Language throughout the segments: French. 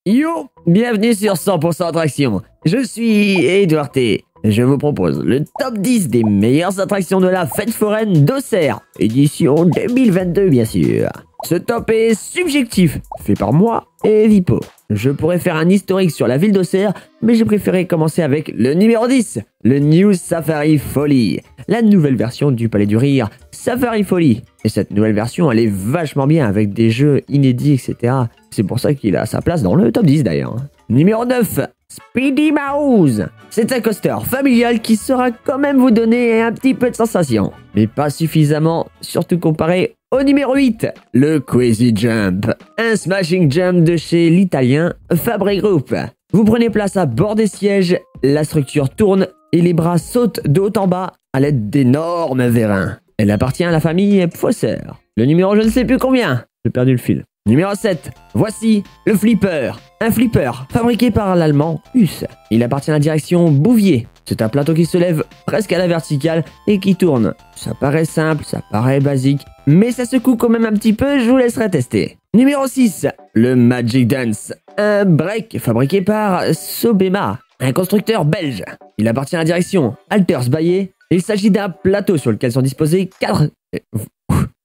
Yo, bienvenue sur 100% Attraction. Je suis Edouard T. Je vous propose le top 10 des meilleures attractions de la fête foraine d'Auxerre, édition 2022 bien sûr. Ce top est subjectif, fait par moi et Vipo. Je pourrais faire un historique sur la ville d'Auxerre, mais j'ai préféré commencer avec le numéro 10, le New Safari Folly, la nouvelle version du Palais du Rire, Safari Folly. Et cette nouvelle version, elle est vachement bien avec des jeux inédits, etc. C'est pour ça qu'il a sa place dans le top 10 d'ailleurs. Numéro 9, Speedy Mouse. C'est un coaster familial qui saura quand même vous donner un petit peu de sensation, mais pas suffisamment, surtout comparé au numéro 8, le Crazy Jump, un smashing jump de chez l'italien Fabri Group. Vous prenez place à bord des sièges, la structure tourne et les bras sautent de haut en bas à l'aide d'énormes vérins. Elle appartient à la famille Foster. Le numéro je ne sais plus combien, j'ai perdu le fil. Numéro 7, voici le Flipper. Un flipper fabriqué par l'allemand Huss. Il appartient à la direction Bouvier. C'est un plateau qui se lève presque à la verticale et qui tourne. Ça paraît simple, ça paraît basique, mais ça secoue quand même un petit peu, je vous laisserai tester. Numéro 6, le Magic Dance. Un break fabriqué par Sobema, un constructeur belge. Il appartient à la direction Alters Baillet. Il s'agit d'un plateau sur lequel sont disposés 4...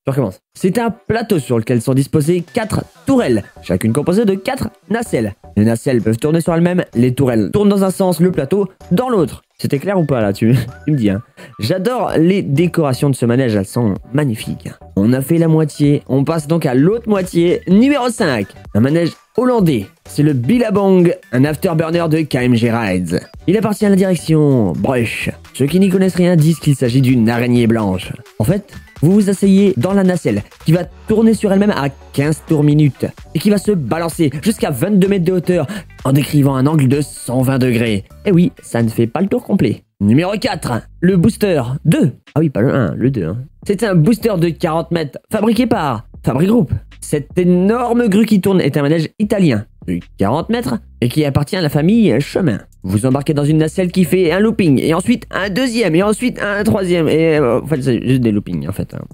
Je recommence. C'est un plateau sur lequel sont disposées 4 tourelles, chacune composée de 4 nacelles. Les nacelles peuvent tourner sur elles-mêmes, les tourelles tournent dans un sens, le plateau dans l'autre. C'était clair ou pas là, tu me dis hein. J'adore les décorations de ce manège, elles sont magnifiques. On a fait la moitié, on passe donc à l'autre moitié. Numéro 5, un manège hollandais. C'est le Billabong, un afterburner de KMG Rides. Il appartient à la direction Brush. Ceux qui n'y connaissent rien disent qu'il s'agit d'une araignée blanche. En fait, vous vous asseyez dans la nacelle qui va tourner sur elle-même à 15 tours minutes et qui va se balancer jusqu'à 22 mètres de hauteur en décrivant un angle de 120 degrés. Et oui, ça ne fait pas le tour complet. Numéro 4, le Booster 2. Ah oui, pas le 1, le 2. Hein. C'est un booster de 40 mètres fabriqué par Fabri Group. Cette énorme grue qui tourne est un manège italien de 40 mètres et qui appartient à la famille Chemin. Vous embarquez dans une nacelle qui fait un looping et ensuite un deuxième et ensuite un troisième et en fait c'est juste des loopings en fait. Hein.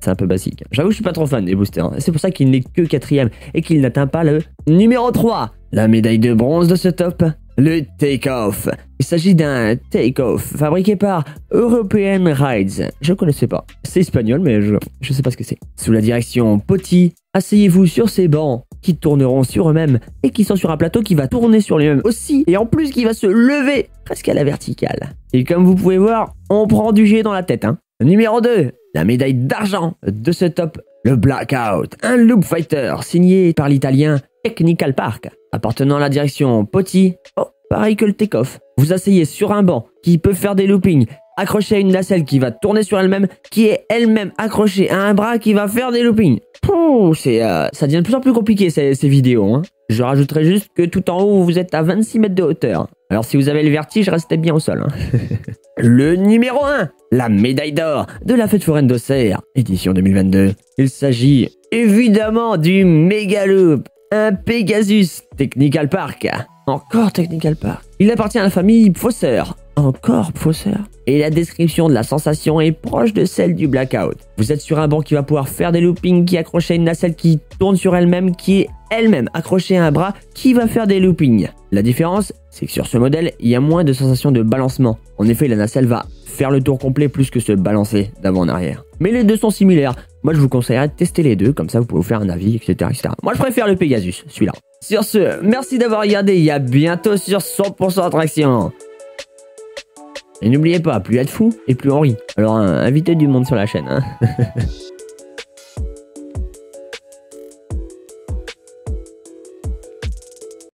C'est un peu basique. J'avoue je suis pas trop fan des boosters. C'est pour ça qu'il n'est que 4ème et qu'il n'atteint pas le numéro 3. La médaille de bronze de ce top, le Take-Off. Il s'agit d'un Take-Off fabriqué par European Rides. Je connaissais pas. C'est espagnol mais je sais pas ce que c'est. Sous la direction Potty, asseyez-vous sur ces bancs qui tourneront sur eux-mêmes et qui sont sur un plateau qui va tourner sur lui-même aussi et en plus qui va se lever presque à la verticale. Et comme vous pouvez voir, on prend du jet dans la tête. Hein. Numéro 2, la médaille d'argent de ce top, le Blackout, un loop fighter signé par l'italien Technical Park, appartenant à la direction Potty. Oh, pareil que le Take-Off. Vous asseyez sur un banc qui peut faire des loopings, accroché à une nacelle qui va tourner sur elle-même, qui est elle-même accrochée à un bras qui va faire des loopings. Ça devient de plus en plus compliqué ces vidéos. Hein. Je rajouterai juste que tout en haut, vous êtes à 26 mètres de hauteur. Alors si vous avez le vertige, restez bien au sol. Hein. Le numéro 1, la médaille d'or de la fête foraine d'Auxerre, édition 2022. Il s'agit évidemment du Megaloop, un Pegasus Technical Park. Encore Technical Park. Il appartient à la famille Foster. Encore Foster. Et la description de la sensation est proche de celle du Blackout. Vous êtes sur un banc qui va pouvoir faire des loopings, qui est accroché à une nacelle qui tourne sur elle-même, qui est elle-même accrochée à un bras qui va faire des loopings. La différence, c'est que sur ce modèle, il y a moins de sensation de balancement. En effet, la nacelle va faire le tour complet plus que se balancer d'avant en arrière. Mais les deux sont similaires. Moi, je vous conseillerais de tester les deux, comme ça vous pouvez vous faire un avis, etc. etc. Moi, je préfère le Pegasus, celui-là. Sur ce, merci d'avoir regardé et à bientôt sur 100% Attraction. Et n'oubliez pas, plus être fou et plus on rit. Alors invitez du monde sur la chaîne. Hein.